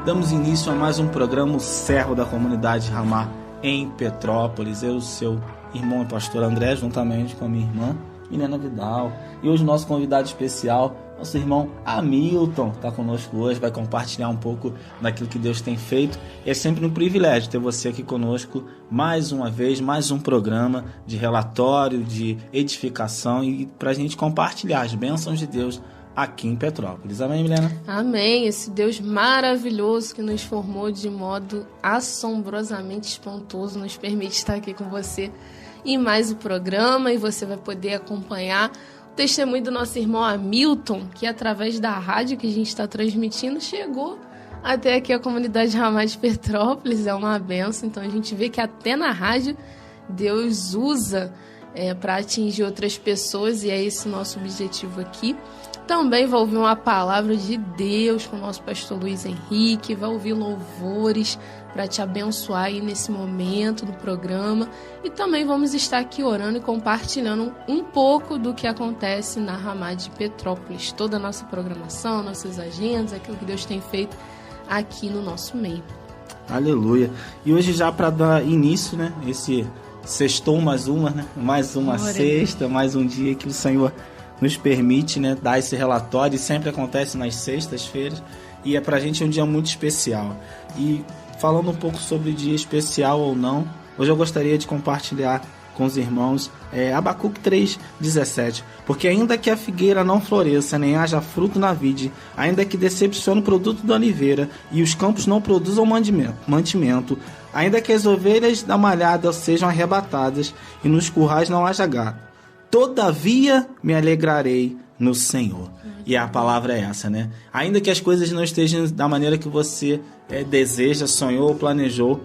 Damos início a mais um programa, o Servo da Comunidade Ramá em Petrópolis. Eu, seu irmão e pastor André, juntamente com a minha irmã Milena Vidal. E hoje nosso convidado especial, nosso irmão Hamilton, está conosco hoje, vai compartilhar um pouco daquilo que Deus tem feito. É sempre um privilégio ter você aqui conosco mais uma vez, mais um programa de relatório, de edificação e para a gente compartilhar as bênçãos de Deus aqui em Petrópolis. Amém, Milena? Amém. Esse Deus maravilhoso que nos formou de modo assombrosamente espantoso nos permite estar aqui com você em mais um programa, e você vai poder acompanhar o testemunho do nosso irmão Hamilton, que através da rádio que a gente está transmitindo chegou até aqui a comunidade Ramá de Petrópolis. É uma benção. Então a gente vê que até na rádio Deus usa para atingir outras pessoas, e é esse o nosso objetivo aqui. Também vai ouvir uma palavra de Deus com o nosso pastor Luiz Henrique, vai ouvir louvores para te abençoar aí nesse momento do programa, e também vamos estar aqui orando e compartilhando um pouco do que acontece na Ramá de Petrópolis, toda a nossa programação, nossas agendas, aquilo que Deus tem feito aqui no nosso meio. Aleluia! E hoje, já para dar início, né, esse sextou mais uma, né, mais uma sexta, mais um dia que o Senhor nos permite, né, dar esse relatório, e sempre acontece nas sextas-feiras, e é pra gente um dia muito especial. E falando um pouco sobre dia especial ou não, hoje eu gostaria de compartilhar com os irmãos Abacuque 3,17, porque ainda que a figueira não floresça, nem haja fruto na vide, ainda que decepcione o produto da oliveira, e os campos não produzam mantimento, ainda que as ovelhas da malhada sejam arrebatadas, e nos currais não haja gado, todavia me alegrarei no Senhor. E a palavra é essa, né? Ainda que as coisas não estejam da maneira que você deseja, sonhou ou planejou,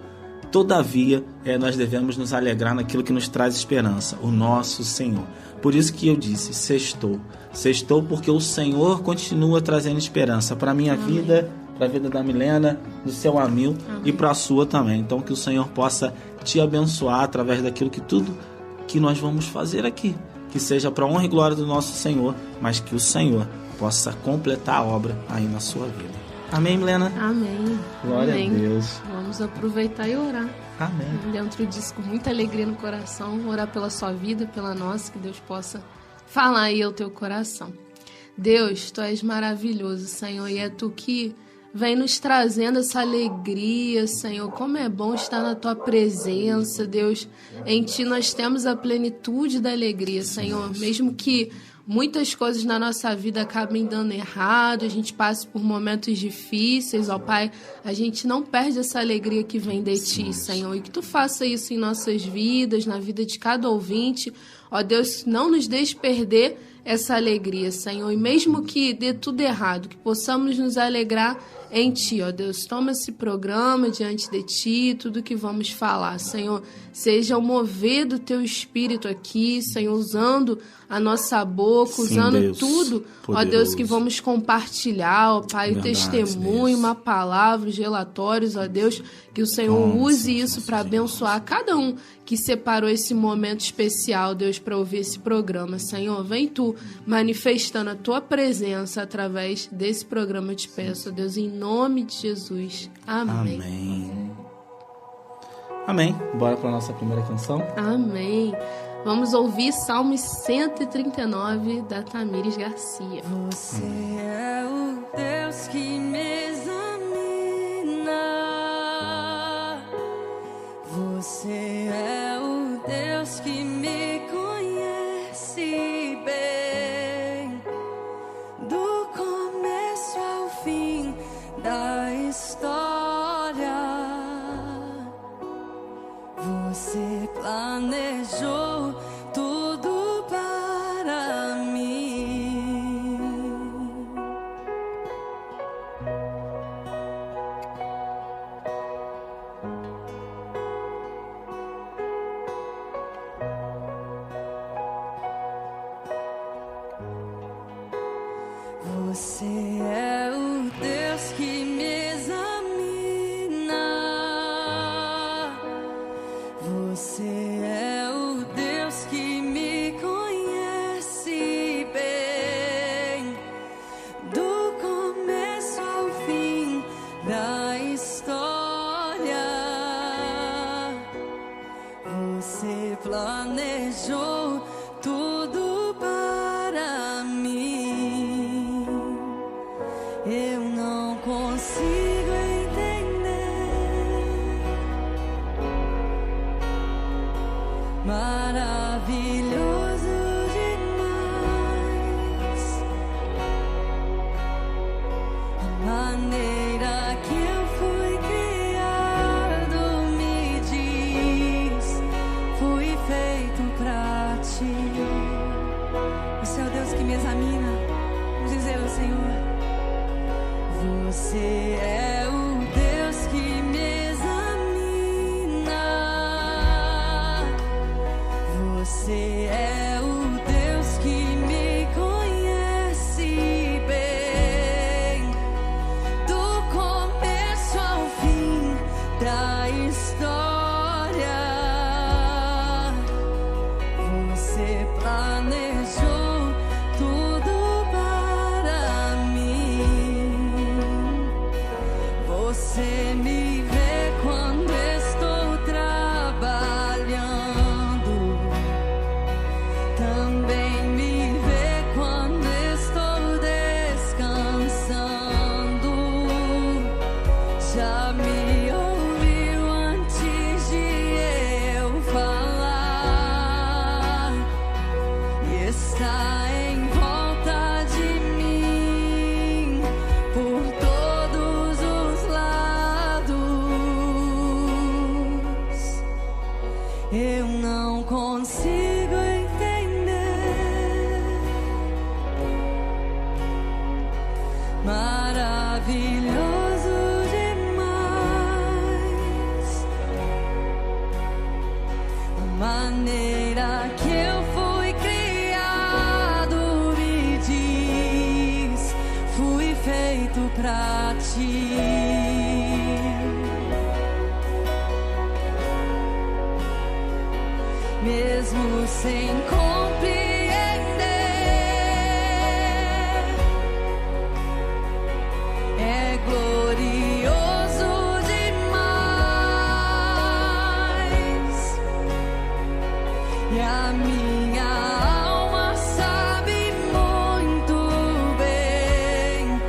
todavia nós devemos nos alegrar naquilo que nos traz esperança, o nosso Senhor. Por isso que eu disse, sextou. Sextou porque o Senhor continua trazendo esperança para a minha vida, para a vida da Milena, do seu Hamilton e para a sua também. Então que o Senhor possa te abençoar através daquilo que tudo que nós vamos fazer aqui, que seja para a honra e glória do nosso Senhor, mas que o Senhor possa completar a obra aí na sua vida. Amém, Milena? Amém. Glória Amém. a Deus. Vamos aproveitar e orar. Amém. Dentro disso, com muita alegria no coração, orar pela sua vida, pela nossa, que Deus possa falar aí ao teu coração. Deus, Tu és maravilhoso, Senhor, e é Tu que vem nos trazendo essa alegria, Senhor. Como é bom estar na Tua presença, Deus. Em Ti nós temos a plenitude da alegria, Senhor. Mesmo que muitas coisas na nossa vida acabem dando errado, a gente passe por momentos difíceis, ó Pai, a gente não perde essa alegria que vem de Ti, Senhor. E que Tu faça isso em nossas vidas, na vida de cada ouvinte. Ó Deus, não nos deixe perder essa alegria, Senhor. E mesmo que dê tudo errado, que possamos nos alegrar em Ti, ó Deus. Toma esse programa diante de Ti, tudo que vamos falar, Senhor, seja o mover do Teu Espírito aqui, Senhor, usando a nossa boca, sim, usando Deus, tudo, poderoso. Ó Deus, que vamos compartilhar, ó Pai, o testemunho, uma palavra, os relatórios, ó Deus, que o Senhor use isso para abençoar cada um que separou esse momento especial, Deus, para ouvir esse programa. Senhor, vem Tu manifestando a Tua presença através desse programa, eu te peço, ó Deus, em nome de Jesus. Amém. Amém. Amém. Bora para a nossa primeira canção? Amém. Vamos ouvir Salmos 139 da Tamires Garcia. Você é o Deus que me examina. Você é o Deus que me conhece bem, do começo ao fim da história. Você planejou tudo para mim. Você é o Deus que me examina. Você é o Deus que me conhece bem, do começo ao fim da maravilhoso demais. A maneira que eu fui criado me diz, fui feito pra ti. Mesmo sem compreender, é glorioso demais. E a minha alma sabe muito bem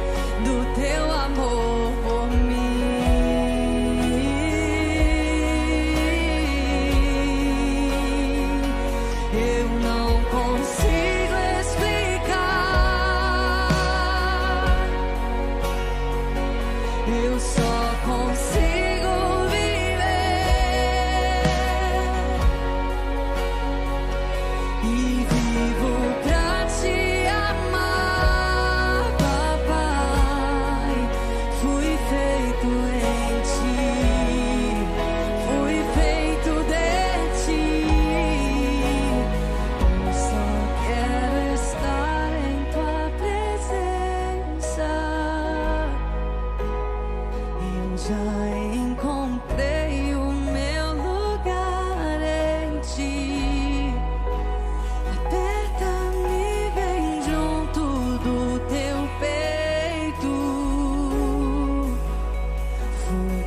do teu amor por mim. Eu não consigo explicar, eu só consigo viver e vivo pra te amar, papai. Fui feito em ti, fui feito de ti. Eu só quero estar em tua presença. Eu já encontrei o meu lugar em ti. Aperta-me bem junto do teu peito.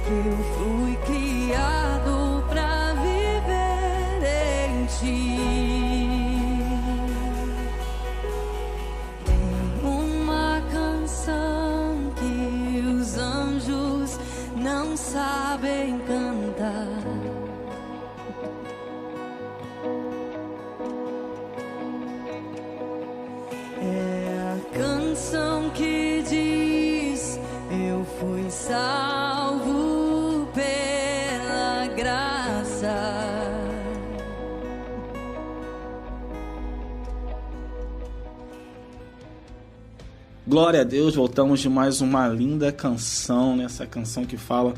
Eu fui criado pra viver em ti. Tem uma canção que os anjos não sabem cantar. É a canção que diz: eu fui salvo pela graça. Glória a Deus, voltamos de mais uma linda canção, né? Essa canção que fala,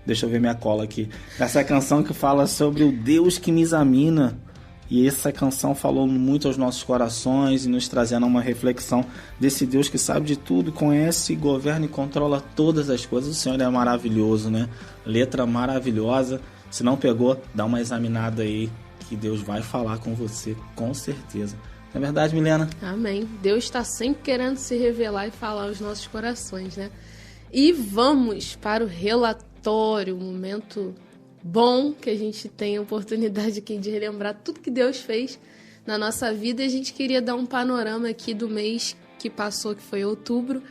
deixa eu ver minha cola aqui, essa canção que fala sobre o Deus que me examina. E essa canção falou muito aos nossos corações e nos trazendo uma reflexão desse Deus que sabe de tudo, conhece, governa e controla todas as coisas. O Senhor é maravilhoso, né? Letra maravilhosa. Se não pegou, dá uma examinada aí, que Deus vai falar com você, com certeza. Não é verdade, Milena? Amém. Deus está sempre querendo se revelar e falar aos nossos corações, né? E vamos para o relatório, um momento bom que a gente tem a oportunidade aqui de relembrar tudo que Deus fez na nossa vida. E a gente queria dar um panorama aqui do mês que passou, que foi outubro.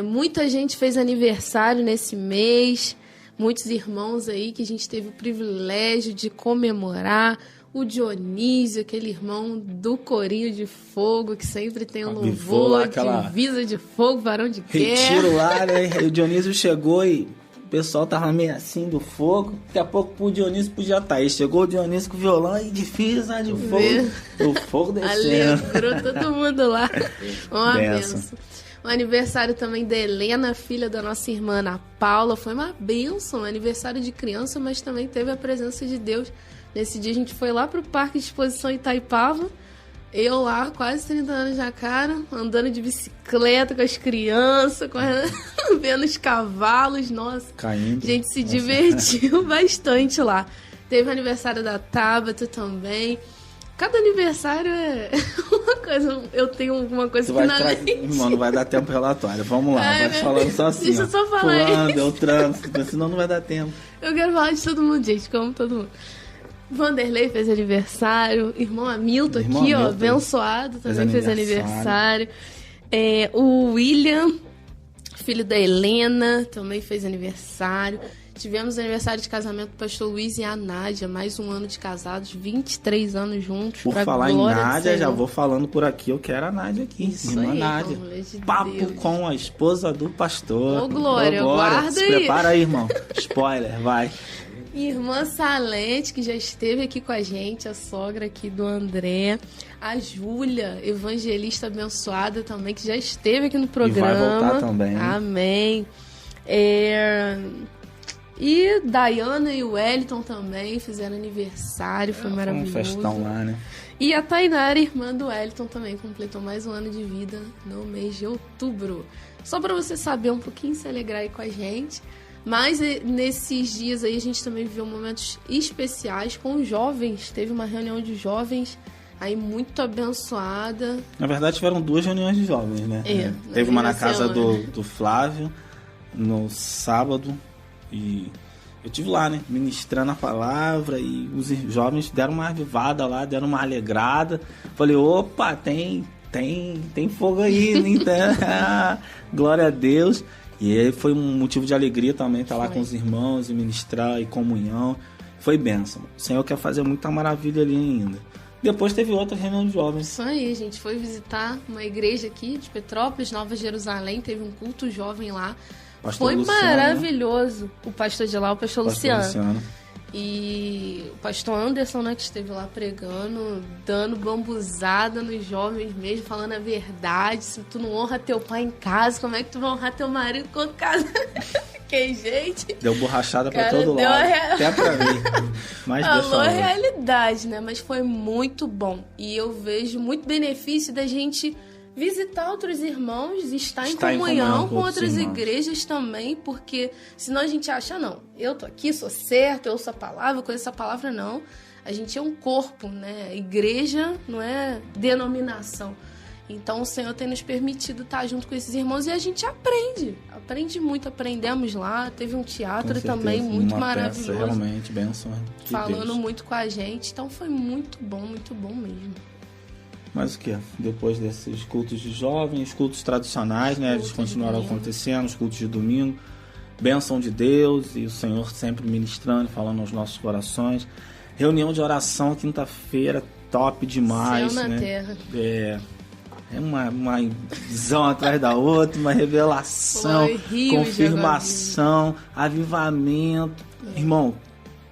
Muita gente fez aniversário nesse mês, muitos irmãos aí que a gente teve o privilégio de comemorar. O Dionísio, aquele irmão do Corinho de Fogo, que sempre tem um louvor, lá, aquela... divisa de fogo, varão de guerra. Retiro lá, né? E o Dionísio chegou e o pessoal tava meio assim do fogo. Daqui a pouco o Dionísio podia estar aí. Chegou o Dionísio com o violão e divisa de fogo. O fogo descendo. Alegrou todo mundo lá. Uma benção. O aniversário também da Helena, filha da nossa irmã Ana Paula. Foi uma benção, um aniversário de criança, mas também teve a presença de Deus. Nesse dia a gente foi lá pro Parque de Exposição Itaipava. Eu lá, quase 30 anos na cara, andando de bicicleta com as crianças, vendo os cavalos. Nossa, caindo. A gente se divertiu bastante lá. Teve o aniversário da Tabata também. Cada aniversário é uma coisa. Eu tenho alguma coisa que na mente. Irmão, não vai dar tempo pro relatório. Vamos lá, vai falando só assim. Deixa eu só falar Fulano, isso. Beltrano, senão não vai dar tempo. Eu quero falar de todo mundo, gente, como todo mundo. Vanderlei fez aniversário, irmão Hamilton aqui, ó, abençoado, também fez aniversário. O William, filho da Helena, também fez aniversário. Tivemos aniversário de casamento do pastor Luiz e a Nádia, mais um ano de casados, 23 anos juntos. Por falar em Nádia, já vou falando por aqui, eu quero a Nádia aqui, isso irmã aí, Nádia. De Papo Deus. Com a esposa do pastor. Ô, Glória, guarda Se aí. prepara aí, irmão. Spoiler, vai. Irmã Salete, que já esteve aqui com a gente, a sogra aqui do André. A Júlia, evangelista abençoada também, que já esteve aqui no programa. E vai voltar também. Amém. E Dayana e o Wellington também fizeram aniversário, foi maravilhoso. Foi um festão lá, né? E a Tainara, irmã do Wellington, também completou mais um ano de vida no mês de outubro. Só para você saber um pouquinho, se alegrar aí com a gente. Mas nesses dias aí a gente também viveu momentos especiais com os jovens. Teve uma reunião de jovens aí muito abençoada. Na verdade tiveram 2 reuniões de jovens, né? Teve uma na casa do Flávio no sábado e eu estive lá, né? Ministrando a palavra e os jovens deram uma avivada lá, deram uma alegrada. Falei, opa, tem fogo aí, né? Glória a Deus. E aí foi um motivo de alegria também estar lá com os irmãos e ministrar e comunhão. Foi bênção. O Senhor quer fazer muita maravilha ali ainda. Depois teve outra reunião de jovens. Isso aí, a gente foi visitar uma igreja aqui de Petrópolis, Nova Jerusalém. Teve um culto jovem lá. Pastor foi Luciano, maravilhoso. O pastor de lá, o pastor Luciano. Luciano. E o pastor Anderson, né, que esteve lá pregando, dando bambuzada nos jovens mesmo, falando a verdade. Se tu não honra teu pai em casa, como é que tu vai honrar teu marido com casa? Que gente. Deu borrachada pra todo lado. Até pra mim. Mas falou a realidade, né? Mas foi muito bom. E eu vejo muito benefício da gente visitar outros irmãos, estar em comunhão com outras igrejas também, porque senão a gente acha, não, eu tô aqui, sou certo, eu ouço a palavra, eu conheço a palavra, não. A gente é um corpo, né? A igreja não é denominação. Então o Senhor tem nos permitido estar junto com esses irmãos e a gente aprende muito, aprendemos lá, teve um teatro também muito maravilhoso. Peça, realmente, bênção de falando Deus. Muito com a gente, então foi muito bom mesmo. Mas o que? Depois desses cultos de jovens, cultos tradicionais, né? Eles continuaram acontecendo, os cultos de domingo. Bênção de Deus e o Senhor sempre ministrando, falando aos nossos corações. Reunião de oração, quinta-feira, top demais, Céu na né? terra. É uma visão atrás da outra, uma revelação, confirmação, avivamento. Irmão,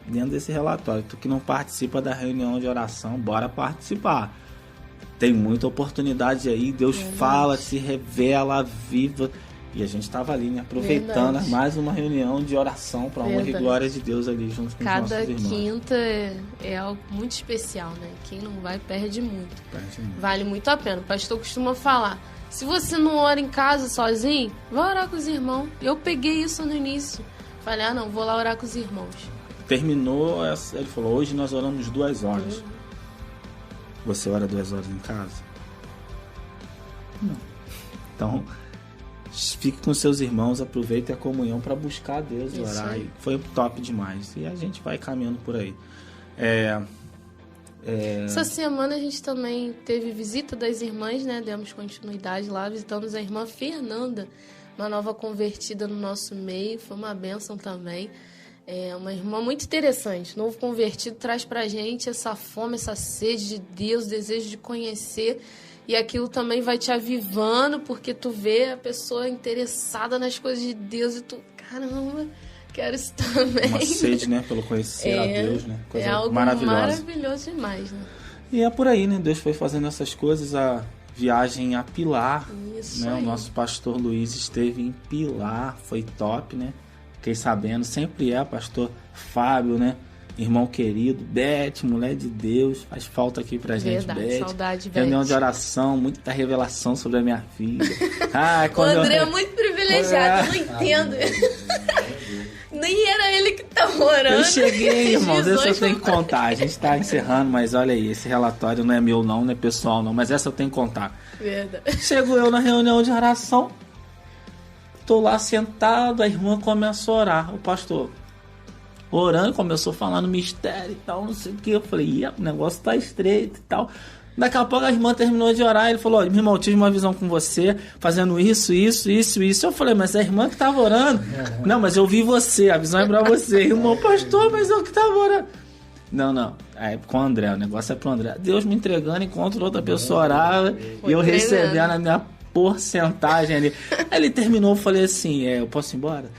dentro desse relatório, tu que não participa da reunião de oração, bora participar. Tem muita oportunidade aí, Deus fala, se revela, aviva. E a gente estava ali, né, aproveitando mais uma reunião de oração para a honra e glória de Deus ali junto com os nossos irmãos. Cada quinta é algo muito especial, né? Quem não vai perde muito. Vale muito a pena. O pastor costuma falar, se você não ora em casa sozinho, vai orar com os irmãos. Eu peguei isso no início. Falei, não, vou lá orar com os irmãos. Terminou, ele falou, hoje nós oramos 2 horas. Você ora 2 horas em casa? Não. Então, fique com seus irmãos, aproveite a comunhão para buscar a Deus e orar. E foi top demais. E a gente vai caminhando por aí. Essa semana a gente também teve visita das irmãs, né? Demos continuidade lá, visitamos a irmã Fernanda, uma nova convertida no nosso meio. Foi uma bênção também. É uma irmã muito interessante. Novo convertido traz pra gente essa fome, essa sede de Deus, desejo de conhecer. E aquilo também vai te avivando, porque tu vê a pessoa interessada nas coisas de Deus e tu, caramba, quero isso também. Uma sede, né, pelo conhecer a Deus, né? Coisa algo maravilhoso demais, né? E é por aí, né? Deus foi fazendo essas coisas, a viagem a Pilar. Isso né? aí. O nosso pastor Luiz esteve em Pilar, foi top, né? Fiquei sabendo, sempre pastor Fábio, né? Irmão querido, Beth, mulher de Deus, faz falta aqui pra gente, Beth. Saudade, Beth. Reunião de oração, muita revelação sobre a minha filha. O André é muito privilegiado, eu não entendo. Nem era ele que tava orando. Eu cheguei, irmão, deixa eu tenho que contar. A gente tá encerrando, mas olha aí, esse relatório não é meu não é pessoal não, mas essa eu tenho que contar. Verdade. Chego eu na reunião de oração, tô lá sentado, a irmã começou a orar, o pastor orando, começou a falar no mistério e tal, não sei o que. Eu falei, o negócio tá estreito e tal. Daqui a pouco a irmã terminou de orar, ele falou, meu irmão, eu tive uma visão com você, fazendo isso. Eu falei, mas é a irmã que tava orando. Não, mas eu vi você, a visão é pra você. Irmão, pastor, mas eu que tava orando. Não, é com o André, o negócio é pro André. Deus me entregando enquanto outra pessoa orava, e eu recebendo a minha porcentagem ali. Aí ele terminou, eu falei assim, eu posso ir embora?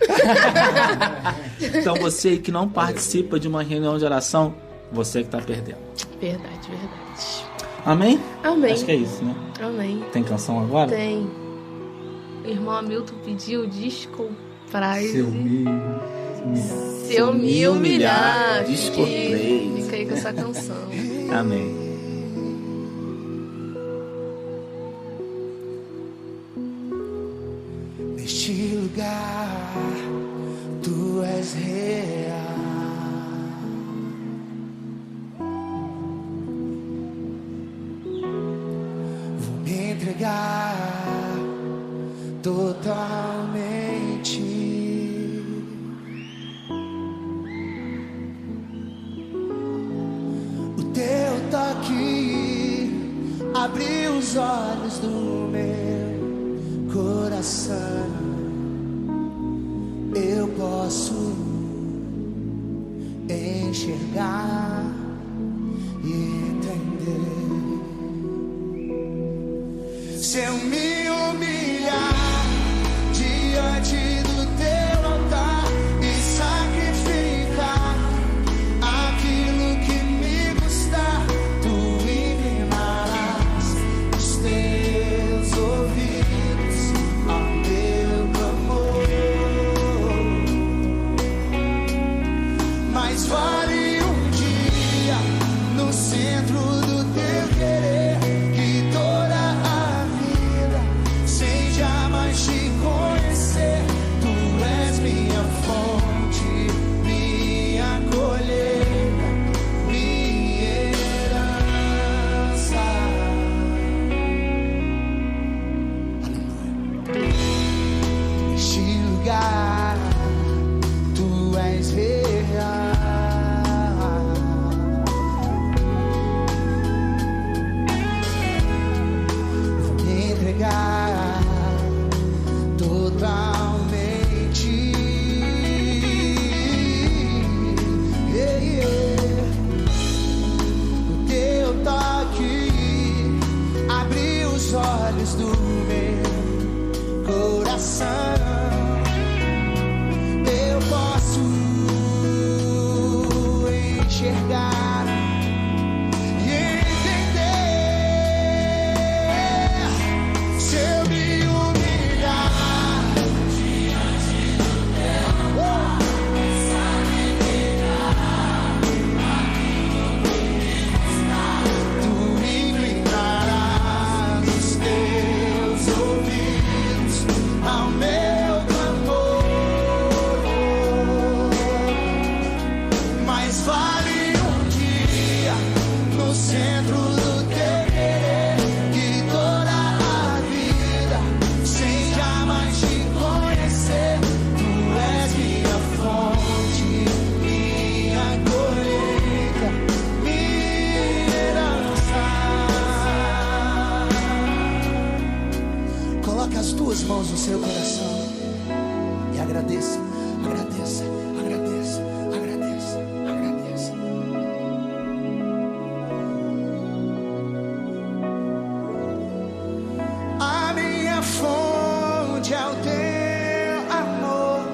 Então você que não participa de uma reunião de oração, você que está perdendo. Verdade. Amém? Amém. Acho que é isso, né? Amém. Tem canção agora? Tem. O irmão Hamilton pediu Disco Prize. Se eu me humilhar. Disco Prize. Fica aí com essa canção. Amém. Neste lugar, tu és real. Vou me entregar totalmente. O teu toque abriu os olhos do meu coração. Eu posso enxergar e entender. Se eu me humilhar diante do teu altar e sacrificar aquilo que me custar, tu inclinarás os teus ouvidos ao meu clamor. Mas vale um dia no centro do teu querer, que toda a vida sem jamais te conhecer. Tu és minha fonte, minha colheita, minha herança. Aleluia. Neste lugar, tu és real. Vou me entregar totalmente. O teu toque abriu os olhos do meu coração. Eu posso enxergar e entender. Se eu me humilhar diante do teu altar, tu inclinarás os teus ouvidos ao meu clamor. Mas vale um dia no centro do teu querer, que toda a vida sem jamais te conhecer. Tu és minha fonte, minha colheita, minha herança. Coloque as duas mãos no seu coração e agradeça, agradeça, agradeça, agradeça, agradeça. A minha fonte é o teu amor,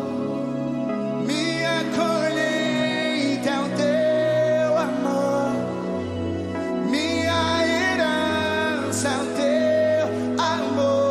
minha colheita é o teu amor, minha herança é o teu amor.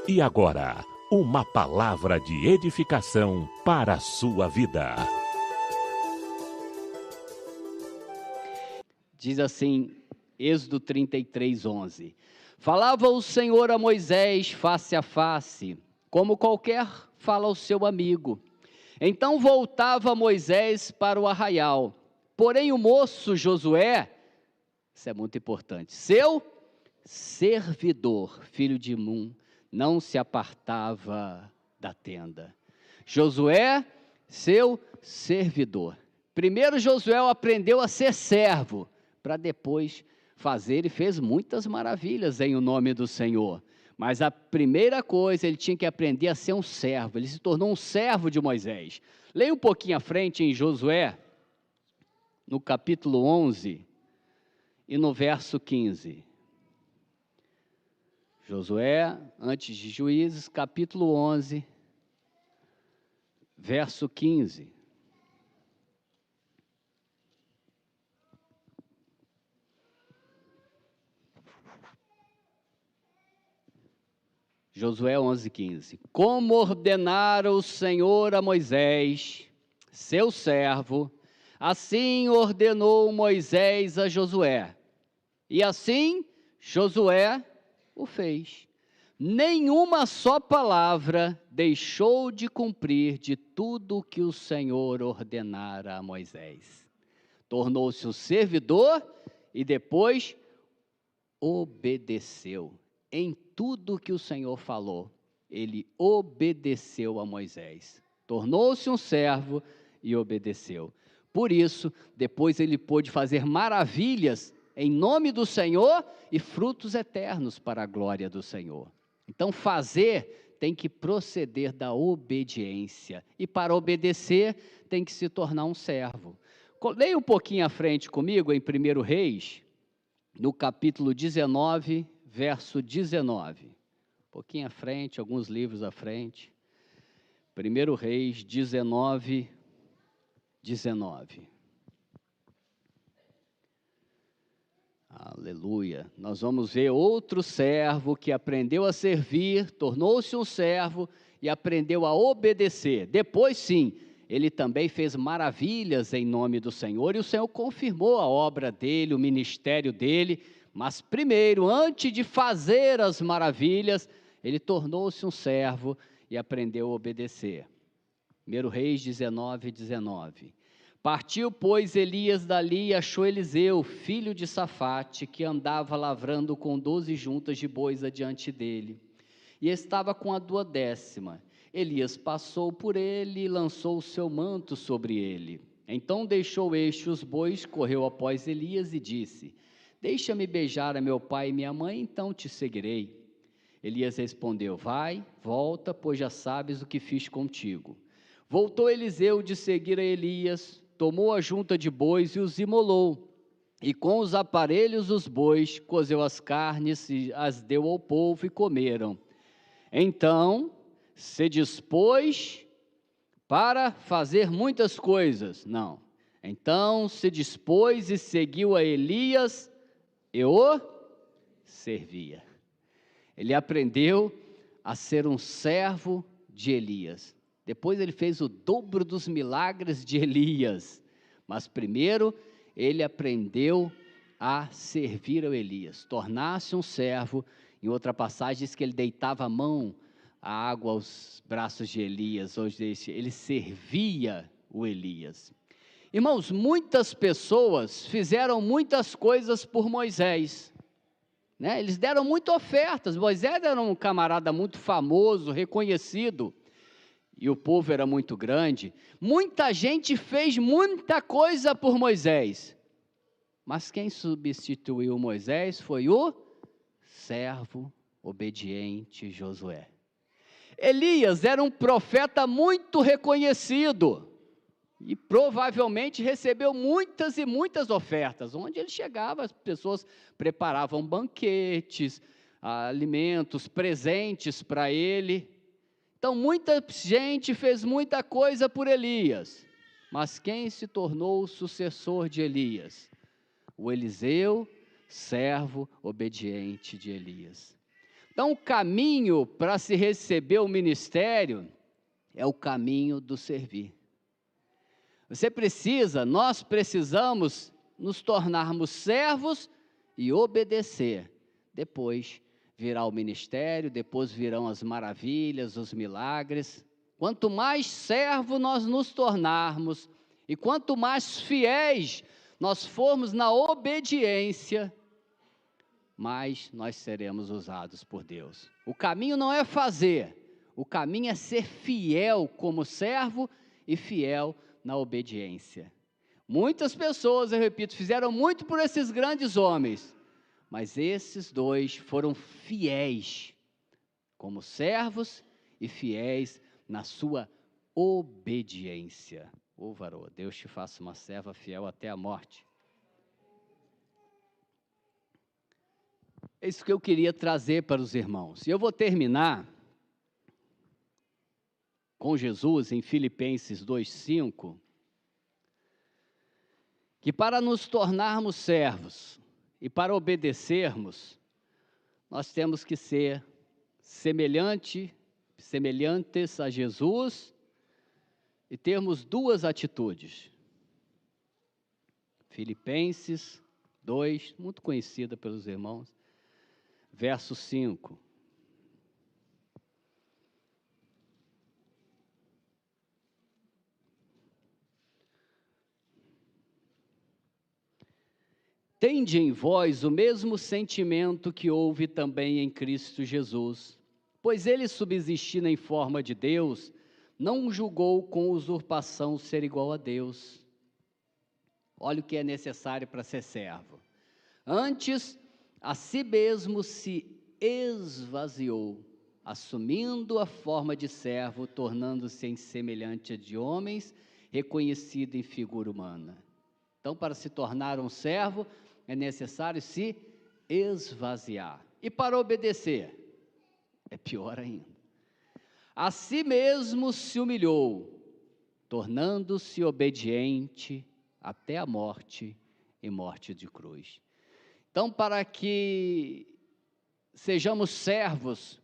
E agora, uma palavra de edificação para a sua vida. Diz assim, Êxodo 33:11. Falava o Senhor a Moisés face a face, como qualquer fala ao seu amigo. Então voltava Moisés para o arraial. Porém o moço Josué, isso é muito importante, seu servidor, filho de Nun, não se apartava da tenda. Josué, seu servidor. Primeiro Josué aprendeu a ser servo, para depois fazer, e fez muitas maravilhas em o nome do Senhor. Mas a primeira coisa, ele tinha que aprender a ser um servo. Ele se tornou um servo de Moisés. Leia um pouquinho à frente em Josué, no capítulo 11 e no verso 15. Josué, antes de Juízes, capítulo 11, verso 15. Josué 11:15. Como ordenara o Senhor a Moisés, seu servo, assim ordenou Moisés a Josué. E assim Josué o fez. Nenhuma só palavra deixou de cumprir de tudo o que o Senhor ordenara a Moisés. Tornou-se um servidor e depois obedeceu. Em tudo que o Senhor falou, ele obedeceu a Moisés. Tornou-se um servo e obedeceu. Por isso, depois ele pôde fazer maravilhas em nome do Senhor e frutos eternos para a glória do Senhor. Então, fazer tem que proceder da obediência. E para obedecer, tem que se tornar um servo. Leia um pouquinho à frente comigo em 1 Reis, no capítulo 19, verso 19. Um pouquinho à frente, alguns livros à frente. 1 Reis 19, 19. Aleluia. Nós vamos ver outro servo que aprendeu a servir, tornou-se um servo e aprendeu a obedecer. Depois, sim, ele também fez maravilhas em nome do Senhor e o Senhor confirmou a obra dele, o ministério dele. Mas primeiro, antes de fazer as maravilhas, ele tornou-se um servo e aprendeu a obedecer. 1 Reis 19, 19. Partiu, pois, Elias dali e achou Eliseu, filho de Safate, que andava lavrando com 12 juntas de bois adiante dele. E estava com a 12ª. Elias passou por ele e lançou o seu manto sobre ele. Então deixou este os bois, correu após Elias e disse: Deixa-me beijar a meu pai e minha mãe, então te seguirei. Elias respondeu: Vai, volta, pois já sabes o que fiz contigo. Voltou Eliseu de seguir a Elias, tomou a junta de bois e os imolou. E com os aparelhos dos bois, cozeu as carnes e as deu ao povo e comeram. Então se dispôs para fazer muitas coisas. Não. Então se dispôs e seguiu a Elias e o servia. Ele aprendeu a ser um servo de Elias. Depois ele fez o dobro dos milagres de Elias. Mas primeiro ele aprendeu a servir ao Elias, tornar-se um servo. Em outra passagem diz que ele deitava a mão, a água aos braços de Elias. Hoje ele servia o Elias. Irmãos, muitas pessoas fizeram muitas coisas por Moisés, né? Eles deram muitas ofertas. Moisés era um camarada muito famoso, reconhecido, e o povo era muito grande. Muita gente fez muita coisa por Moisés, mas quem substituiu Moisés foi o servo obediente Josué. Elias era um profeta muito reconhecido, e provavelmente recebeu muitas e muitas ofertas. Onde ele chegava, as pessoas preparavam banquetes, alimentos, presentes para ele. Então, muita gente fez muita coisa por Elias. Mas quem se tornou o sucessor de Elias? O Eliseu, servo obediente de Elias. Então, o caminho para se receber o ministério é o caminho do servir. Nós precisamos nos tornarmos servos e obedecer. Depois virá o ministério, depois virão as maravilhas, os milagres. Quanto mais servo nós nos tornarmos e quanto mais fiéis nós formos na obediência, mais nós seremos usados por Deus. O caminho não é fazer, o caminho é ser fiel como servo e fiel na obediência. Muitas pessoas, eu repito, fizeram muito por esses grandes homens, mas esses dois foram fiéis como servos e fiéis na sua obediência. Ô varô, Deus te faça uma serva fiel até a morte. É isso que eu queria trazer para os irmãos. E eu vou terminar com Jesus em Filipenses 2:5, que para nos tornarmos servos e para obedecermos, nós temos que ser semelhantes a Jesus e termos duas atitudes. Filipenses 2, muito conhecida pelos irmãos, verso 5. Tende em vós o mesmo sentimento que houve também em Cristo Jesus, pois ele, subsistindo em forma de Deus, não julgou com usurpação ser igual a Deus. Olha o que é necessário para ser servo. Antes, a si mesmo se esvaziou, assumindo a forma de servo, tornando-se em semelhante de homens, reconhecido em figura humana. Então, para se tornar um servo, é necessário se esvaziar. E para obedecer, é pior ainda. A si mesmo se humilhou, tornando-se obediente até a morte e morte de cruz. Então, para que sejamos servos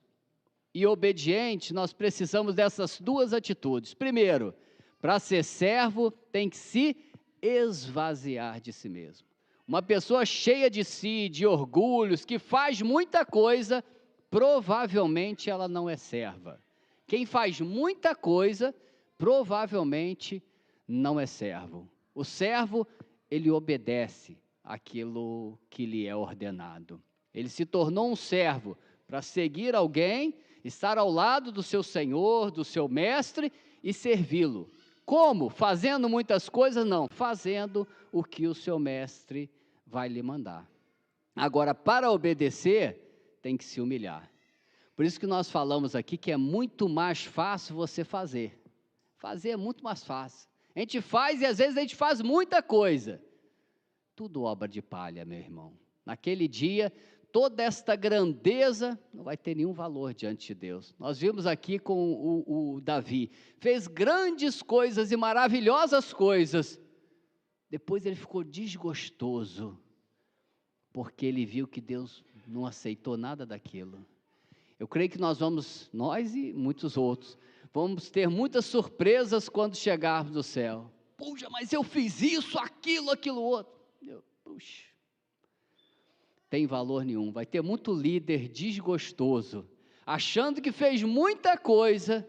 e obedientes, nós precisamos dessas duas atitudes. Primeiro, para ser servo, tem que se esvaziar de si mesmo. Uma pessoa cheia de si, de orgulhos, que faz muita coisa, provavelmente ela não é serva. Quem faz muita coisa, provavelmente não é servo. O servo, ele obedece aquilo que lhe é ordenado. Ele se tornou um servo para seguir alguém, estar ao lado do seu senhor, do seu mestre e servi-lo. Como? Fazendo muitas coisas? Não, fazendo o que o seu mestre vai lhe mandar. Agora, para obedecer, tem que se humilhar. Por isso que nós falamos aqui que é muito mais fácil você fazer. Fazer é muito mais fácil. A gente faz e às vezes a gente faz muita coisa. Tudo obra de palha, meu irmão. Naquele dia, toda esta grandeza não vai ter nenhum valor diante de Deus. Nós vimos aqui com o Davi, fez grandes coisas e maravilhosas coisas. Depois ele ficou desgostoso, porque ele viu que Deus não aceitou nada daquilo. Eu creio que nós e muitos outros, vamos ter muitas surpresas quando chegarmos no céu. Puxa, mas eu fiz isso, aquilo outro. Puxa, tem valor nenhum. Vai ter muito líder desgostoso, achando que fez muita coisa,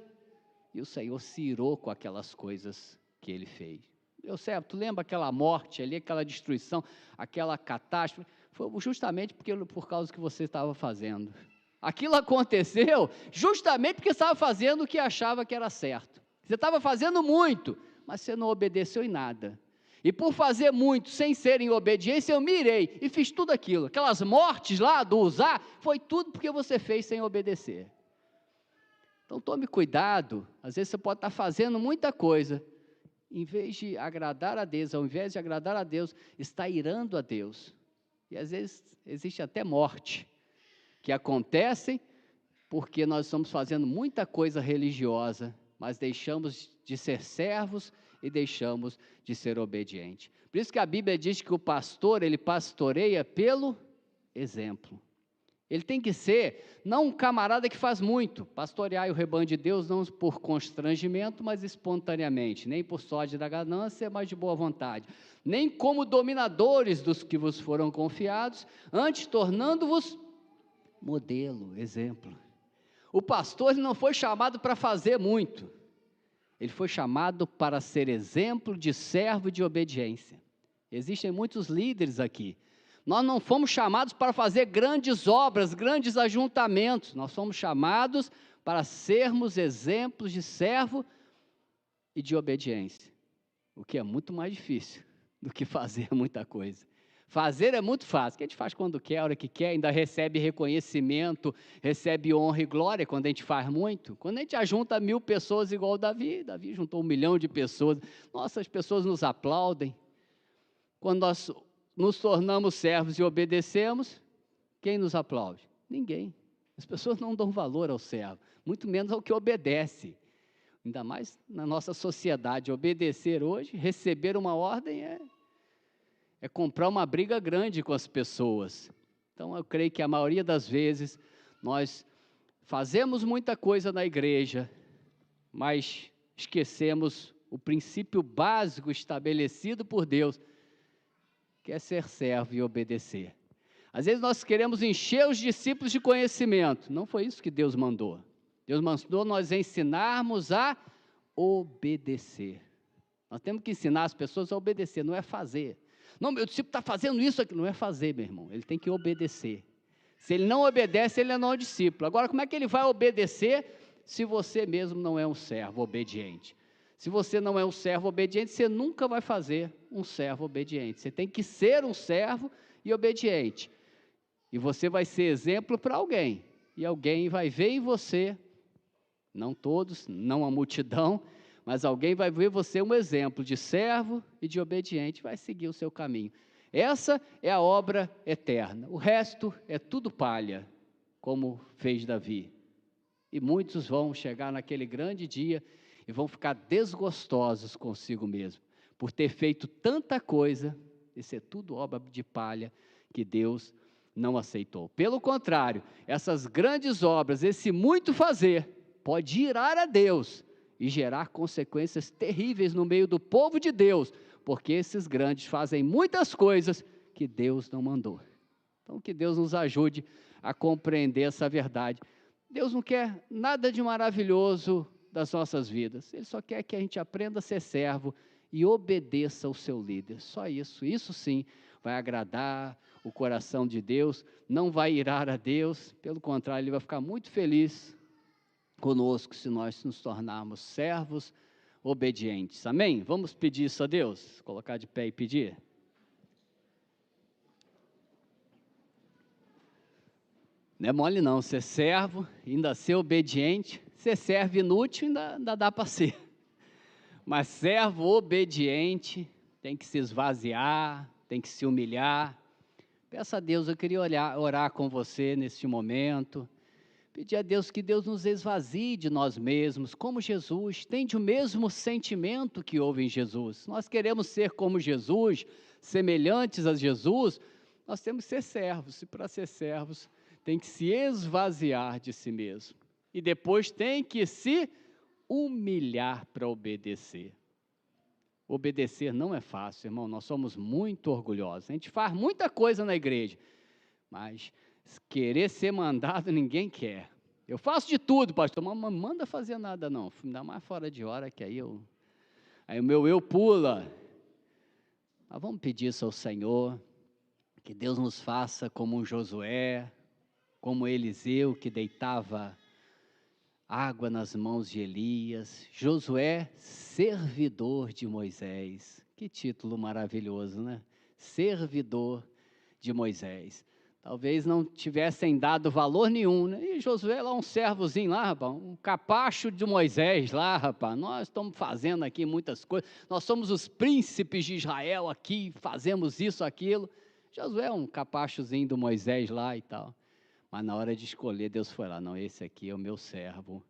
e o Senhor se irou com aquelas coisas que ele fez. Meu servo, tu lembra aquela morte ali, aquela destruição, aquela catástrofe? Foi justamente por causa que você estava fazendo. Aquilo aconteceu justamente porque estava fazendo o que achava que era certo. Você estava fazendo muito, mas você não obedeceu em nada. E por fazer muito, sem ser em obediência, eu me irei e fiz tudo aquilo. Aquelas mortes lá do Uzá, foi tudo porque você fez sem obedecer. Então tome cuidado, às vezes você pode estar fazendo muita coisa, em vez de agradar a Deus, ao invés de agradar a Deus, está irando a Deus. E às vezes existe até morte, que acontecem porque nós estamos fazendo muita coisa religiosa, mas deixamos de ser servos e deixamos de ser obedientes. Por isso que a Bíblia diz que o pastor, ele pastoreia pelo exemplo. Ele tem que ser, não um camarada que faz muito, pastorear o rebanho de Deus, não por constrangimento, mas espontaneamente, nem por sorte da ganância, mas de boa vontade, nem como dominadores dos que vos foram confiados, antes tornando-vos modelo, exemplo. O pastor ele não foi chamado para fazer muito, ele foi chamado para ser exemplo de servo e de obediência. Existem muitos líderes aqui. Nós não fomos chamados para fazer grandes obras, grandes ajuntamentos. Nós fomos chamados para sermos exemplos de servo e de obediência. O que é muito mais difícil do que fazer muita coisa. Fazer é muito fácil, que a gente faz quando quer, a hora que quer, ainda recebe reconhecimento, recebe honra e glória quando a gente faz muito. Quando a gente ajunta 1000 pessoas igual o Davi juntou 1 milhão de pessoas, nossa, as pessoas nos aplaudem. Quando nós nos tornamos servos e obedecemos, quem nos aplaude? Ninguém. As pessoas não dão valor ao servo, muito menos ao que obedece. Ainda mais na nossa sociedade, obedecer hoje, receber uma ordem é comprar uma briga grande com as pessoas. Então eu creio que a maioria das vezes nós fazemos muita coisa na igreja, mas esquecemos o princípio básico estabelecido por Deus, que é ser servo e obedecer. Às vezes nós queremos encher os discípulos de conhecimento, não foi isso que Deus mandou. Deus mandou nós ensinarmos a obedecer. Nós temos que ensinar as pessoas a obedecer, não é fazer. Não, meu discípulo está fazendo isso aqui, não é fazer, meu irmão, ele tem que obedecer. Se ele não obedece, ele não é discípulo. Agora, como é que ele vai obedecer se você mesmo não é um servo obediente? Se você não é um servo obediente, você nunca vai fazer um servo obediente. Você tem que ser um servo e obediente. E você vai ser exemplo para alguém. E alguém vai ver em você, não todos, não a multidão, mas alguém vai ver você um exemplo de servo e de obediente, vai seguir o seu caminho. Essa é a obra eterna. O resto é tudo palha, como fez Davi. E muitos vão chegar naquele grande dia e vão ficar desgostosos consigo mesmo, por ter feito tanta coisa, isso é tudo obra de palha que Deus não aceitou. Pelo contrário, essas grandes obras, esse muito fazer, pode irar a Deus e gerar consequências terríveis no meio do povo de Deus, porque esses grandes fazem muitas coisas que Deus não mandou. Então, que Deus nos ajude a compreender essa verdade. Deus não quer nada de maravilhoso das nossas vidas, Ele só quer que a gente aprenda a ser servo e obedeça ao seu líder, só isso. Isso sim vai agradar o coração de Deus, não vai irar a Deus, pelo contrário, Ele vai ficar muito feliz conosco se nós nos tornarmos servos obedientes, amém? Vamos pedir isso a Deus, colocar de pé e pedir. Não é mole não, ser servo, ainda ser obediente, ser servo inútil ainda dá para ser, mas servo obediente tem que se esvaziar, tem que se humilhar. Peça a Deus, eu queria orar com você neste momento, pedir a Deus que Deus nos esvazie de nós mesmos, como Jesus, tende o mesmo sentimento que houve em Jesus. Nós queremos ser como Jesus, semelhantes a Jesus, nós temos que ser servos, e para ser servos tem que se esvaziar de si mesmo, e depois tem que se humilhar para obedecer. Obedecer não é fácil, irmão, nós somos muito orgulhosos, a gente faz muita coisa na igreja, mas querer ser mandado ninguém quer. Eu faço de tudo, pastor, mas não manda fazer nada não, ainda mais fora de hora, que aí o meu eu pula. Mas vamos pedir isso ao Senhor, que Deus nos faça como um Josué, como Eliseu, que deitava água nas mãos de Elias. Josué, servidor de Moisés. Que título maravilhoso, né? Servidor de Moisés. Talvez não tivessem dado valor nenhum, né? E Josué lá, um servozinho lá, rapaz, um capacho de Moisés lá, rapaz. Nós estamos fazendo aqui muitas coisas. Nós somos os príncipes de Israel aqui, fazemos isso, aquilo. Josué é um capachozinho do Moisés lá e tal. Mas na hora de escolher, Deus foi lá, não, esse aqui é o meu servo,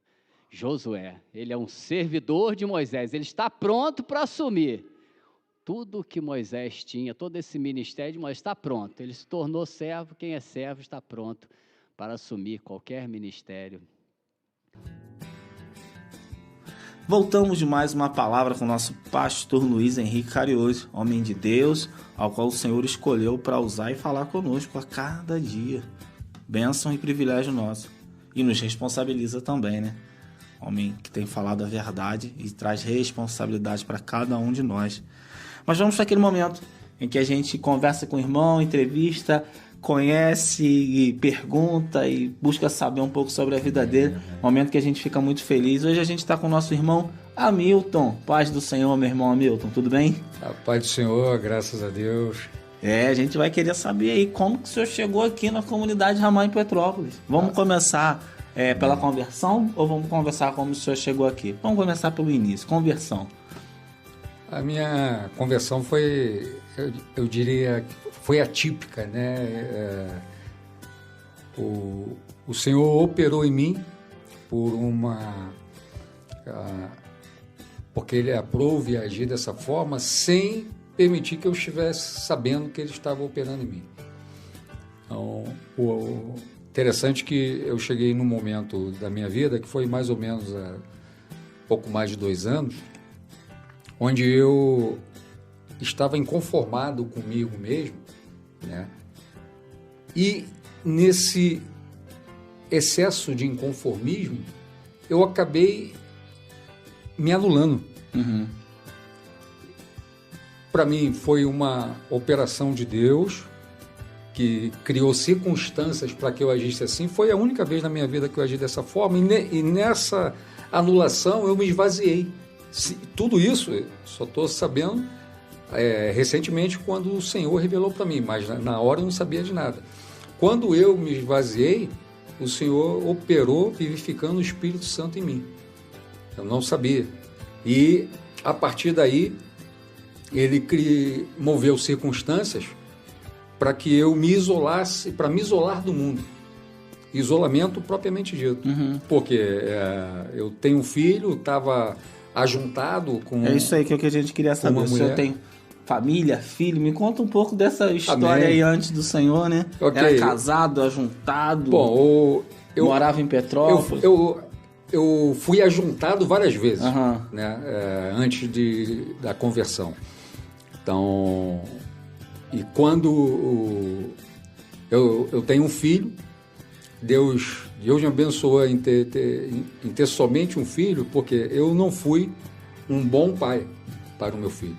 Josué, ele é um servidor de Moisés, ele está pronto para assumir tudo que Moisés tinha, todo esse ministério de Moisés está pronto, ele se tornou servo, quem é servo está pronto para assumir qualquer ministério. Voltamos de mais uma palavra com o nosso pastor Luiz Henrique Carioso, homem de Deus, ao qual o Senhor escolheu para usar e falar conosco a cada dia. Bênção e privilégio nosso. E nos responsabiliza também, né? Homem que tem falado a verdade e traz responsabilidade para cada um de nós. Mas vamos para aquele momento em que a gente conversa com o irmão, entrevista, conhece e pergunta e busca saber um pouco sobre a vida dele. Momento que a gente fica muito feliz. Hoje a gente está com o nosso irmão Hamilton. Paz do Senhor, meu irmão Hamilton, tudo bem? A paz do Senhor, graças a Deus. A gente vai querer saber aí como que o senhor chegou aqui na comunidade Ramá em Petrópolis. Vamos começar pela conversão ou vamos conversar como o senhor chegou aqui? Vamos começar pelo início, conversão. A minha conversão foi, eu diria, foi atípica, né? O Senhor operou em mim porque Ele aprove agir dessa forma sem permitir que eu estivesse sabendo que Ele estava operando em mim. Então, interessante que eu cheguei num momento da minha vida que foi mais ou menos há pouco mais de 2 anos, onde eu estava inconformado comigo mesmo, né? E nesse excesso de inconformismo, eu acabei me anulando. Para mim foi uma operação de Deus que criou circunstâncias para que eu agisse assim. Foi a única vez na minha vida que eu agi dessa forma, e nessa anulação eu me esvaziei. Tudo isso eu só estou sabendo recentemente, quando o Senhor revelou para mim, mas na hora eu não sabia de nada. Quando eu me esvaziei, o Senhor operou vivificando o Espírito Santo em mim. Eu não sabia. E a partir daí Ele moveu circunstâncias para que eu me isolasse, para me isolar do mundo. Isolamento propriamente dito. Porque eu tenho um filho, estava ajuntado com... É isso aí que a gente queria saber. O senhor tem família, filho? Me conta um pouco dessa história aí antes do Senhor, né? Okay. Era casado, ajuntado? Bom, eu morava em Petrópolis? Eu fui ajuntado várias vezes, né? Antes da conversão. Então, e quando eu tenho um filho, Deus me abençoou em ter somente um filho, porque eu não fui um bom pai para o meu filho.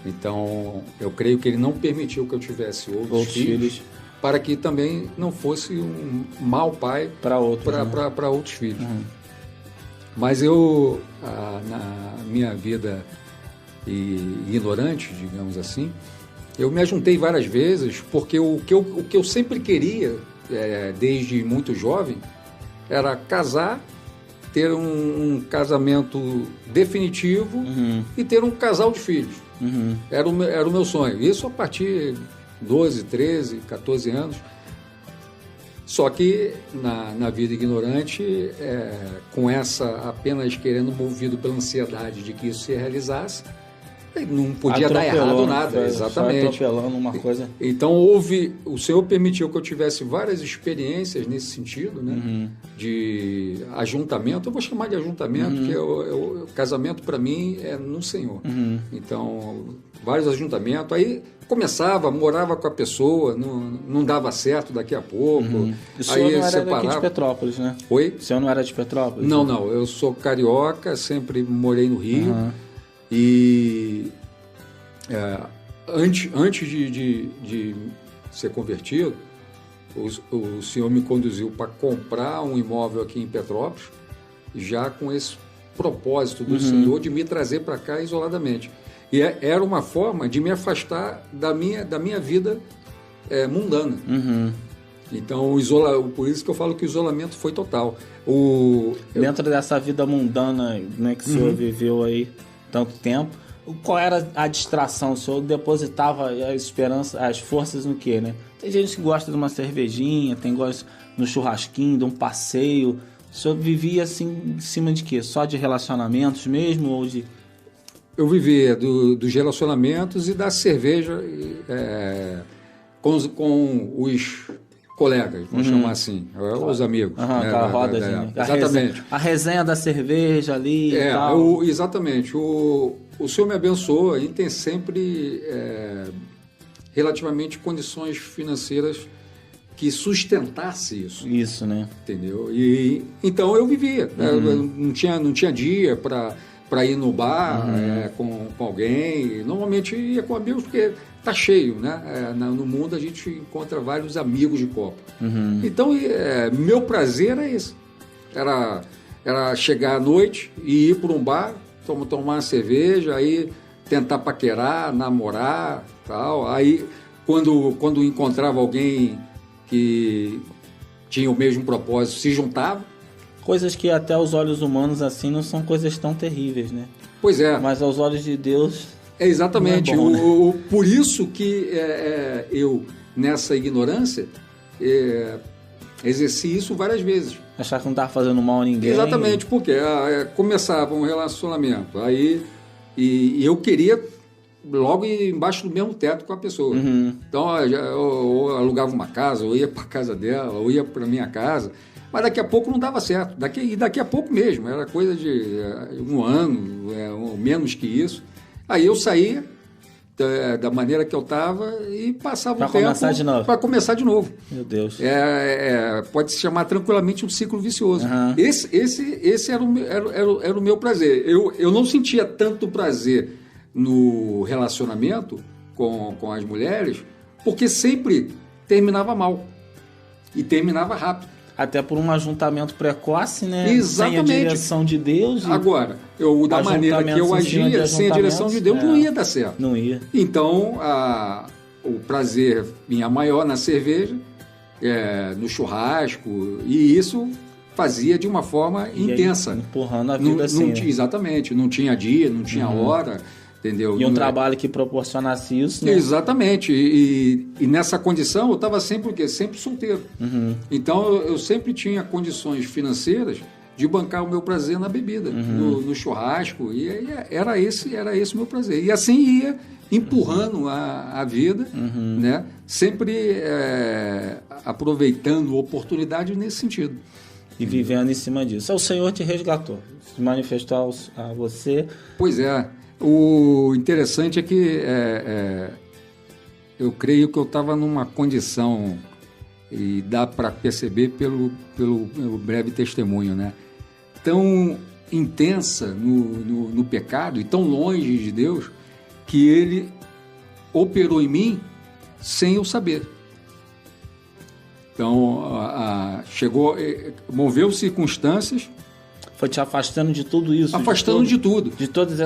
Então, eu creio que Ele não permitiu que eu tivesse outros filhos, para que também não fosse um mau pai para outros filhos. Mas eu, na minha vida ignorante, digamos assim, eu me ajuntei várias vezes, porque o que eu sempre queria, desde muito jovem, era casar, ter um casamento definitivo e ter um casal de filhos. Era o meu sonho. Isso a partir de 12, 13, 14 anos. Só que na vida ignorante, com essa apenas querendo, movido pela ansiedade de que isso se realizasse, não podia dar errado nada, exatamente. Atropelando uma coisa. Então o Senhor permitiu que eu tivesse várias experiências nesse sentido, né? De ajuntamento. Eu vou chamar de ajuntamento, porque o casamento para mim é no Senhor. Então, vários ajuntamentos. Aí morava com a pessoa, não dava certo daqui a pouco. O senhor não era daqui de Petrópolis, né? Oi? O senhor não era de Petrópolis? Não. Eu sou carioca, sempre morei no Rio. E antes de ser convertido, o Senhor me conduziu para comprar um imóvel aqui em Petrópolis, já com esse propósito do Senhor de me trazer para cá isoladamente. E era uma forma de me afastar da minha vida mundana. Então, por isso que eu falo que o isolamento foi total. Dentro dessa vida mundana, né, que o senhor viveu aí tanto tempo, qual era a distração? O senhor depositava a esperança, as forças no quê, né? Tem gente que gosta de uma cervejinha, tem gosta no churrasquinho, de um passeio. O senhor vivia assim em cima de quê? Só de relacionamentos mesmo ou de... Eu vivia dos relacionamentos e da cerveja com colegas, vamos chamar assim, os amigos. Aquela roda de... Exatamente. A resenha da cerveja ali e tal. Exatamente. O Senhor me abençoou e tem sempre relativamente condições financeiras que sustentasse isso. Isso, né? Entendeu? E então eu vivia. Não tinha dia para ir no bar com alguém. Normalmente ia com amigos porque tá cheio, né? No mundo a gente encontra vários amigos de copa. Então, meu prazer era esse. Era chegar à noite e ir para um bar, tomar uma cerveja, aí tentar paquerar, namorar, tal. Aí, quando encontrava alguém que tinha o mesmo propósito, se juntava. Coisas que até aos olhos humanos assim não são coisas tão terríveis, né? Pois é. Mas aos olhos de Deus... Exatamente. Não é bom, né? Por isso que eu, nessa ignorância, exerci isso várias vezes. Achar que não estava fazendo mal a ninguém. Exatamente, porque começava um relacionamento, aí e eu queria logo ir embaixo do mesmo teto com a pessoa. Então, eu alugava uma casa, ou ia para a casa dela, ou ia para a minha casa, mas daqui a pouco não dava certo. Daqui a pouco mesmo, era coisa de um ano, menos que isso. Aí eu saía da maneira que eu estava e passava o tempo... Para começar de novo. Meu Deus. Pode se chamar tranquilamente um ciclo vicioso. Esse era o meu prazer. Eu não sentia tanto prazer no relacionamento com as mulheres, porque sempre terminava mal. E terminava rápido. Até por um ajuntamento precoce, né? Exatamente. Sem a direção de Deus. Agora, da maneira que eu agia, sem a direção de Deus, não ia dar certo. Não ia. Então, o prazer vinha maior na cerveja, no churrasco, e isso fazia de uma forma intensa. Aí, empurrando a vida assim. Exatamente. Não tinha dia, não tinha hora. Entendeu? E um trabalho que proporcionasse isso, né? Exatamente. E nessa condição eu estava sempre o quê? Sempre solteiro. Então eu sempre tinha condições financeiras de bancar o meu prazer na bebida, no churrasco. E era esse o meu prazer. E assim ia empurrando a vida, né? Sempre aproveitando oportunidades nesse sentido. E vivendo em cima disso. O Senhor te resgatou, se manifestou a você. Pois é. O interessante é que eu creio que eu estava numa condição, e dá para perceber pelo meu breve testemunho, né? Tão intensa no pecado e tão longe de Deus, que Ele operou em mim sem eu saber. Então, moveu circunstâncias. Foi te afastando de tudo isso. Afastando de tudo. De todos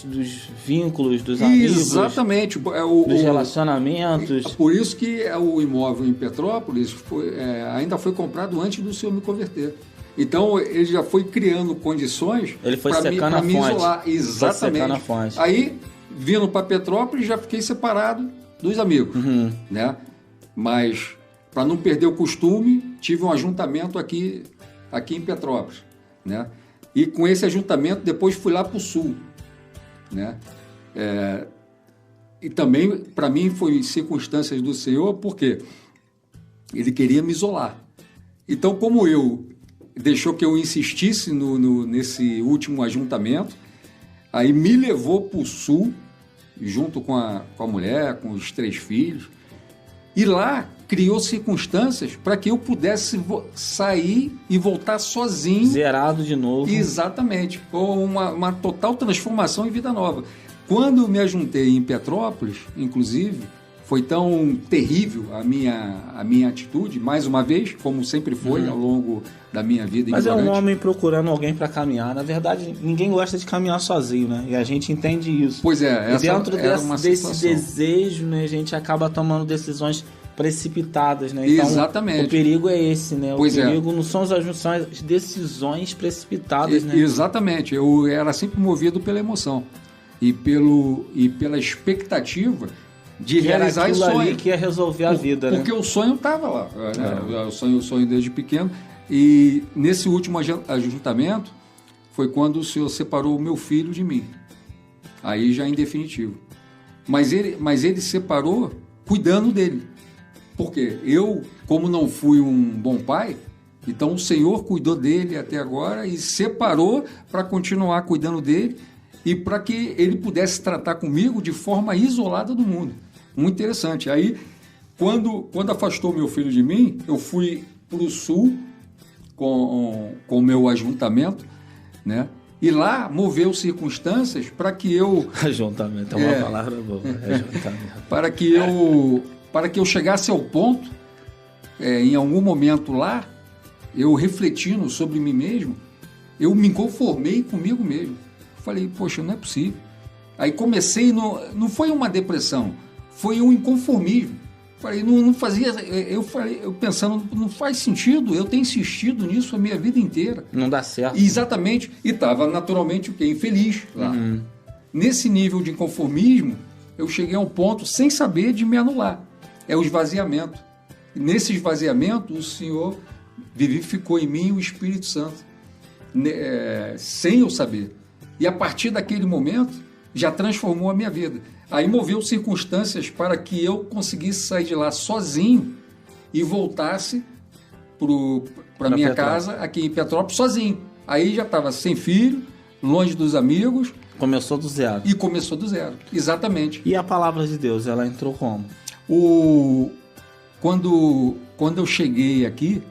dos vínculos, dos amigos. Exatamente. Dos relacionamentos. Por isso que o imóvel em Petrópolis ainda foi comprado antes do Senhor me converter. Então, ele já foi criando condições para me isolar. Exatamente. Foi secando a fonte. Aí, vindo para Petrópolis, já fiquei separado dos amigos. Né? Mas, para não perder o costume, tive um ajuntamento aqui em Petrópolis. Né? E com esse ajuntamento depois fui lá para o sul, né? E também para mim foi circunstâncias do Senhor, porque Ele queria me isolar. Então, como deixou que eu insistisse nesse último ajuntamento, aí me levou para o sul, junto com a mulher, com os 3 filhos, e lá criou circunstâncias para que eu pudesse sair e voltar sozinho. Zerado de novo. Exatamente. Foi uma total transformação e vida nova. Quando eu me ajuntei em Petrópolis, inclusive, foi tão terrível a minha atitude, mais uma vez, como sempre foi ao longo da minha vida. Mas ignorante. É um homem procurando alguém para caminhar. Na verdade, ninguém gosta de caminhar sozinho, né? E a gente entende isso. Pois é. E dentro desse desejo, né, a gente acaba tomando decisões precipitadas, né? Então, exatamente. O perigo é esse, né? Pois o perigo não são as decisões precipitadas, né? Exatamente. Eu era sempre movido pela emoção e pela expectativa de realizar esse sonho. Ali que ia resolver a vida, porque o sonho estava lá. O sonho desde pequeno. E nesse último ajuntamento foi quando o Senhor separou o meu filho de mim. Aí já em definitivo. Mas ele separou cuidando dele. Porque eu como não fui um bom pai, então o Senhor cuidou dele até agora e separou para continuar cuidando dele e para que ele pudesse tratar comigo de forma isolada do mundo. Muito interessante. Aí, quando afastou meu filho de mim, eu fui para o sul com o meu ajuntamento, né? E lá moveu circunstâncias para que eu... Ajuntamento é uma palavra boa. Ajuntamento. para que eu chegasse ao ponto, em algum momento lá, eu refletindo sobre mim mesmo, eu me conformei comigo mesmo. Falei, poxa, não é possível. Aí comecei, não foi uma depressão, foi um inconformismo. Falei, não fazia, eu pensando, não faz sentido, eu tenho insistido nisso a minha vida inteira. Não dá certo. Exatamente, e estava naturalmente o quê? Infeliz lá. Nesse nível de inconformismo, eu cheguei a um ponto, sem saber, de me anular. É o esvaziamento. E nesse esvaziamento, o Senhor vivificou em mim o Espírito Santo, sem eu saber. E a partir daquele momento, já transformou a minha vida. Aí moveu circunstâncias para que eu conseguisse sair de lá sozinho e voltasse para minha casa aqui em Petrópolis sozinho. Aí já estava sem filho, longe dos amigos. Começou do zero. E começou do zero, exatamente. E a palavra de Deus, ela entrou como? Quando eu cheguei aqui,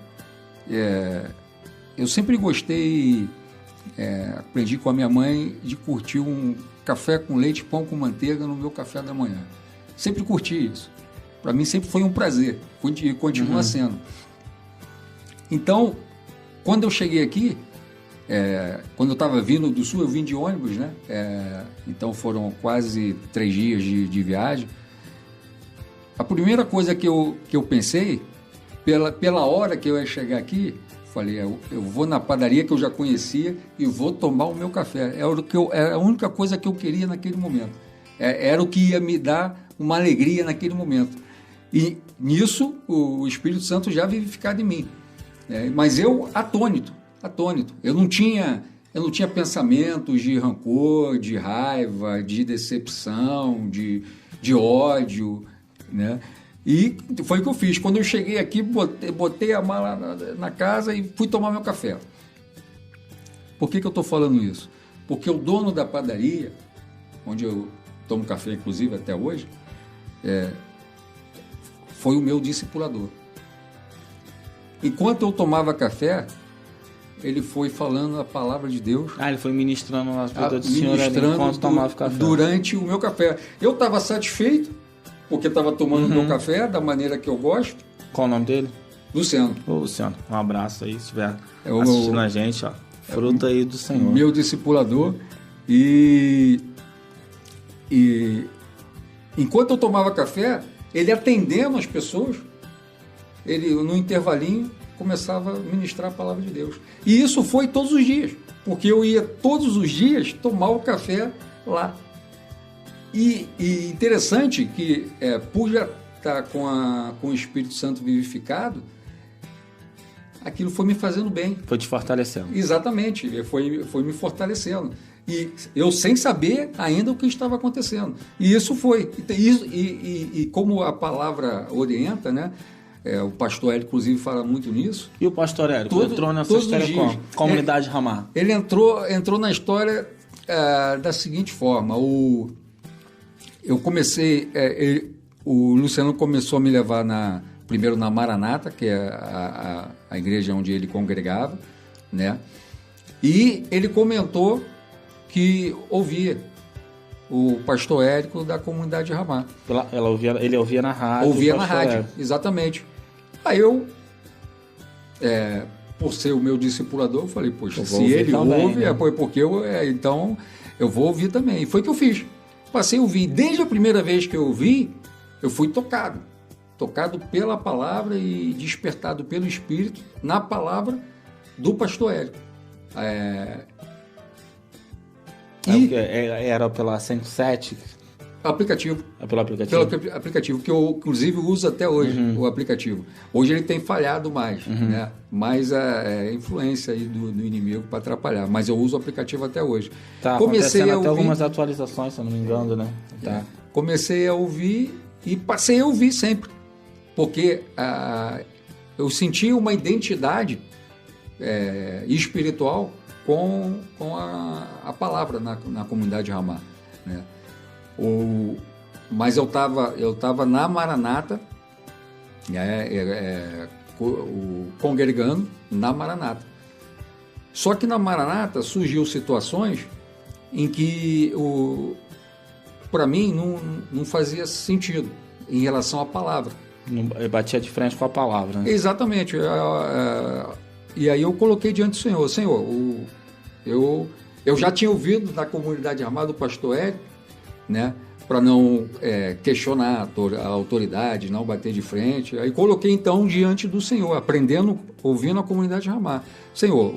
eu sempre gostei, aprendi com a minha mãe, de curtir um café com leite, pão com manteiga no meu café da manhã. Sempre curti isso. Para mim sempre foi um prazer, e continua sendo. Então, quando eu cheguei aqui, quando eu estava vindo do sul, eu vim de ônibus, né? Então foram quase 3 dias de viagem. A primeira coisa que eu pensei, pela hora que eu ia chegar aqui, falei, eu vou na padaria que eu já conhecia e vou tomar o meu café. Era a única coisa que eu queria naquele momento. Era o que ia me dar uma alegria naquele momento. E nisso o Espírito Santo já vivificado em mim. Mas eu atônito. Eu não tinha pensamentos de rancor, de raiva, de decepção, de ódio, né? E foi o que eu fiz. Quando eu cheguei aqui, botei a mala na casa e fui tomar meu café. Por que eu estou falando isso? Porque o dono da padaria, onde eu tomo café, inclusive, até hoje, foi o meu discipulador. Enquanto eu tomava café, ele foi falando a palavra de Deus. Ele foi ministrando as coisas do Senhor ali enquanto tomava café. Durante o meu café. Eu estava satisfeito, porque estava tomando meu café da maneira que eu gosto. Qual o nome dele? Luciano. Ô, Luciano, um abraço aí, se estiver assistindo a gente, ó. Fruta aí do Senhor. Meu discipulador. E enquanto eu tomava café, ele atendendo as pessoas, ele no intervalinho começava a ministrar a palavra de Deus. E isso foi todos os dias, porque eu ia todos os dias tomar o café lá. E interessante que, por já estar com o Espírito Santo vivificado, aquilo foi me fazendo bem. Foi te fortalecendo. Exatamente, foi me fortalecendo. E eu sem saber ainda o que estava acontecendo. E isso foi. E como a palavra orienta, né? O pastor Hélio, inclusive, fala muito nisso. E o pastor Hélio entrou nessa história como? Comunidade Ramá. Ele entrou na história da seguinte forma. Eu comecei... o Luciano começou a me levar primeiro na Maranata, que é a igreja onde ele congregava, né? E ele comentou que ouvia o pastor Érico da comunidade Ramá. Ele ouvia na rádio. Ouvia na rádio, exatamente. Aí eu, por ser o meu discipulador, eu falei, poxa, se ele também, ouve, né? Porque então eu vou ouvir também. E foi o que eu fiz. Passei a ouvir. Desde a primeira vez que eu ouvi, eu fui tocado pela palavra e despertado pelo Espírito na palavra do pastor Érico. Era pela 107? Aplicativo. Pelo aplicativo? Pelo aplicativo, que eu, inclusive, uso até hoje, o aplicativo. Hoje ele tem falhado mais, né? Mais a influência aí do inimigo para atrapalhar. Mas eu uso o aplicativo até hoje. Comecei a ouvir... até algumas atualizações, se eu não me engano, né? Comecei a ouvir e passei a ouvir sempre. Porque eu senti uma identidade espiritual com a palavra na comunidade Ramá, né? Mas eu estava na Maranata, congregando na Maranata. Só que na Maranata surgiu situações em que para mim não fazia sentido em relação à palavra. Batia de frente com a palavra, né? Exatamente. E aí eu coloquei diante do Senhor, eu já tinha ouvido na comunidade Ramá do pastor Hélio, né, para não questionar a autoridade, não bater de frente. Aí coloquei então diante do Senhor, aprendendo, ouvindo a comunidade Ramá. Senhor,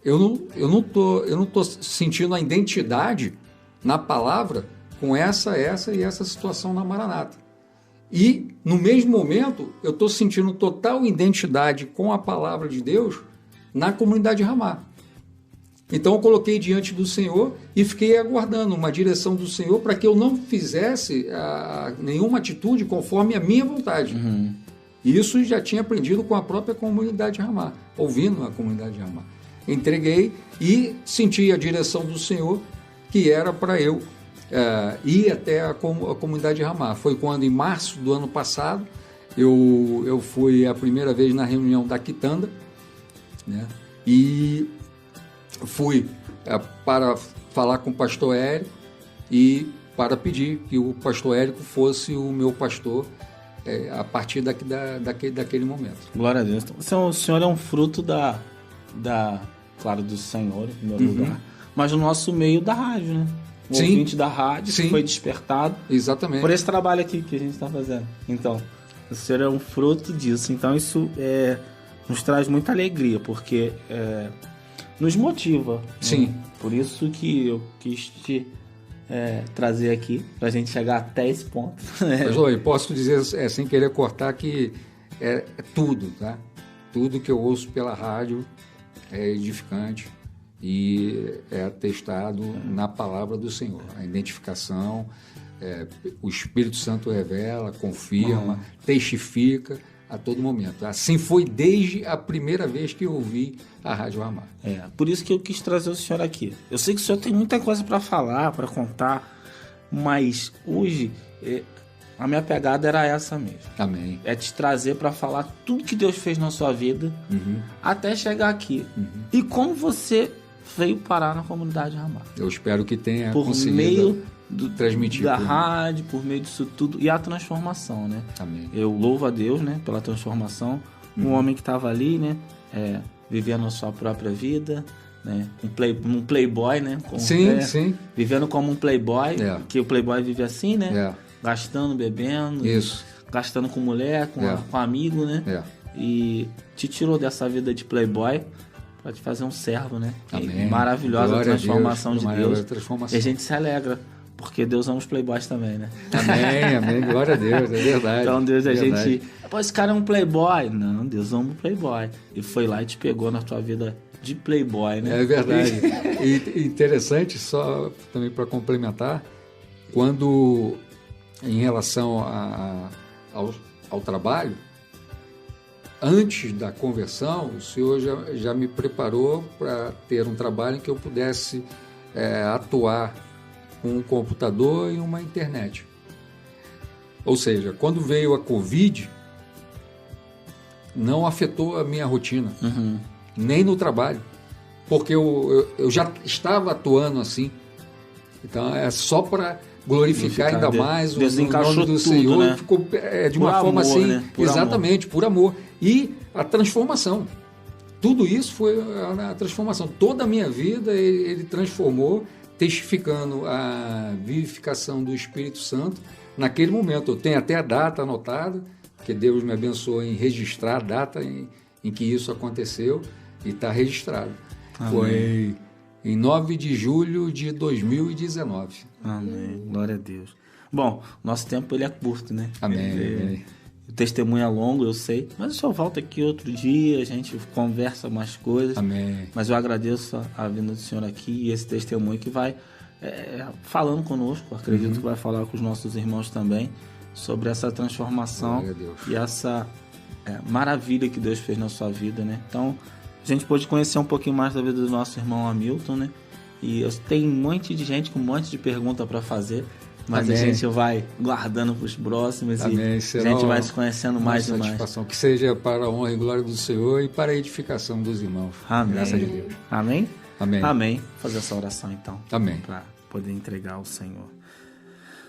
eu não tô sentindo a identidade na palavra com essa e essa situação na Maranata. E, no mesmo momento, eu estou sentindo total identidade com a palavra de Deus na comunidade Ramá. Então, eu coloquei diante do Senhor e fiquei aguardando uma direção do Senhor para que eu não fizesse nenhuma atitude conforme a minha vontade. Uhum. Isso já tinha aprendido com a própria comunidade Ramá, ouvindo a comunidade Ramá. Entreguei e senti a direção do Senhor que era para eu ir até a comunidade Ramá. Foi quando, em março do ano passado, eu fui a primeira vez na reunião da Quitanda, né? E fui para falar com o pastor Érico e para pedir que o pastor Érico fosse o meu pastor a partir daquele momento. Glória a Deus. Então, o senhor é um fruto claro, do Senhor, em primeiro lugar, mas no nosso meio da rádio, né? O ouvinte da rádio que foi despertado. Exatamente. Por esse trabalho aqui que a gente está fazendo. Então, o senhor é um fruto disso. Então, isso nos traz muita alegria, porque nos motiva. Sim. Né? Por isso que eu quis te trazer aqui, para a gente chegar até esse ponto. Mas, eu posso dizer, sem querer cortar, que é tudo, tá? Tudo que eu ouço pela rádio é edificante e é atestado na palavra do Senhor. A identificação, o Espírito Santo revela, confirma, testifica a todo momento. Assim foi desde a primeira vez que eu ouvi a Rádio Ramá. Por isso que eu quis trazer o senhor aqui. Eu sei que o senhor tem muita coisa para falar, para contar, mas hoje a minha pegada era essa mesmo. Amém. É te trazer para falar tudo que Deus fez na sua vida até chegar aqui. E como você veio parar na comunidade Ramá. Eu espero que tenha por conseguido meio transmitir da rádio, por meio disso tudo, e a transformação, né? Amém. Eu louvo a Deus, né, pela transformação. Um homem que estava ali, né, vivendo a sua própria vida, né, um playboy, né? Sim. Vivendo como um playboy, que o playboy vive assim, né? Gastando, bebendo, gastando com mulher, com amigo, né? E te tirou dessa vida de playboy para te fazer um servo, né? Amém. Maravilhosa Glória transformação Deus, de Deus. Transformação. E a gente se alegra, porque Deus ama os playboys também, né? Amém. Glória a Deus, é verdade. Então Deus, a gente... Pô, esse cara é um playboy. Não, Deus ama o playboy. E foi lá e te pegou na tua vida de playboy, né? É verdade. E interessante, só também para complementar, quando, em relação ao trabalho, antes da conversão, o Senhor já me preparou para ter um trabalho em que eu pudesse atuar com um computador e uma internet. Ou seja, quando veio a Covid, não afetou a minha rotina, nem no trabalho, porque eu já estava atuando assim. Então, é só para glorificar ainda mais o nome do Senhor, né? Ficou de uma forma amor, assim, né? exatamente, por amor. E a transformação. Tudo isso foi a transformação. Toda a minha vida ele transformou, testificando a vivificação do Espírito Santo naquele momento. Eu tenho até a data anotada, que Deus me abençoou em registrar a data em que isso aconteceu, e está registrado. Amém. Foi em 9 de julho de 2019. Amém. Glória a Deus. Bom, nosso tempo ele é curto, né? Amém. O testemunho é longo, eu sei. Mas o senhor volta aqui outro dia, a gente conversa mais coisas. Amém. Mas eu agradeço a vinda do senhor aqui e esse testemunho que vai falando conosco. Acredito que vai falar com os nossos irmãos também sobre essa transformação e essa maravilha que Deus fez na sua vida, né? Então, a gente pôde conhecer um pouquinho mais da vida do nosso irmão Hamilton, né? E tem um monte de gente com um monte de pergunta para fazer, mas Amém. a gente vai guardando para os próximos. Amém. E a gente vai se conhecendo mais e mais. Que seja para a honra e glória do Senhor e para a edificação dos irmãos. Amém. Graças a Deus. Amém? Amém. Amém. Vou fazer essa oração então. Amém. Para poder entregar ao Senhor.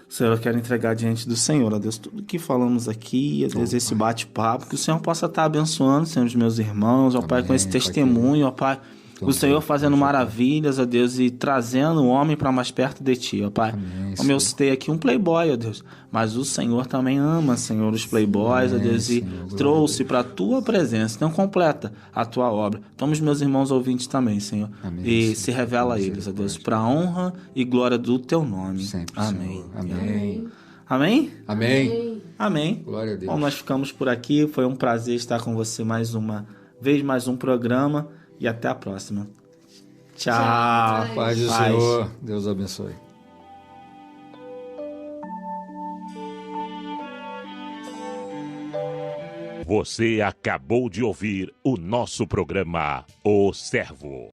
Senhor, eu quero entregar diante do Senhor, ó Deus, tudo que falamos aqui, ó Deus, esse bate-papo, que o Senhor possa estar abençoando, Senhor, os meus irmãos, ó Pai, com esse testemunho, ó Pai, o Senhor fazendo maravilhas, ó Deus, e trazendo o homem para mais perto de Ti, ó Pai. Amém, Como eu citei aqui um playboy, ó Deus, mas o Senhor também ama, Senhor, os playboys, ó Deus, e trouxe para a Tua presença, então completa a Tua obra. Toma os meus irmãos ouvintes também, Senhor, Amém, e Senhor. se revela a eles, ó Deus, para a honra e glória do Teu nome. Sempre, Amém. Senhor. Amém. Amém? Amém. Amém. Glória a Deus. Bom, nós ficamos por aqui. Foi um prazer estar com você mais uma vez, mais um programa. E até a próxima. Tchau. Paz do Senhor. Deus abençoe. Você acabou de ouvir o nosso programa O Servo.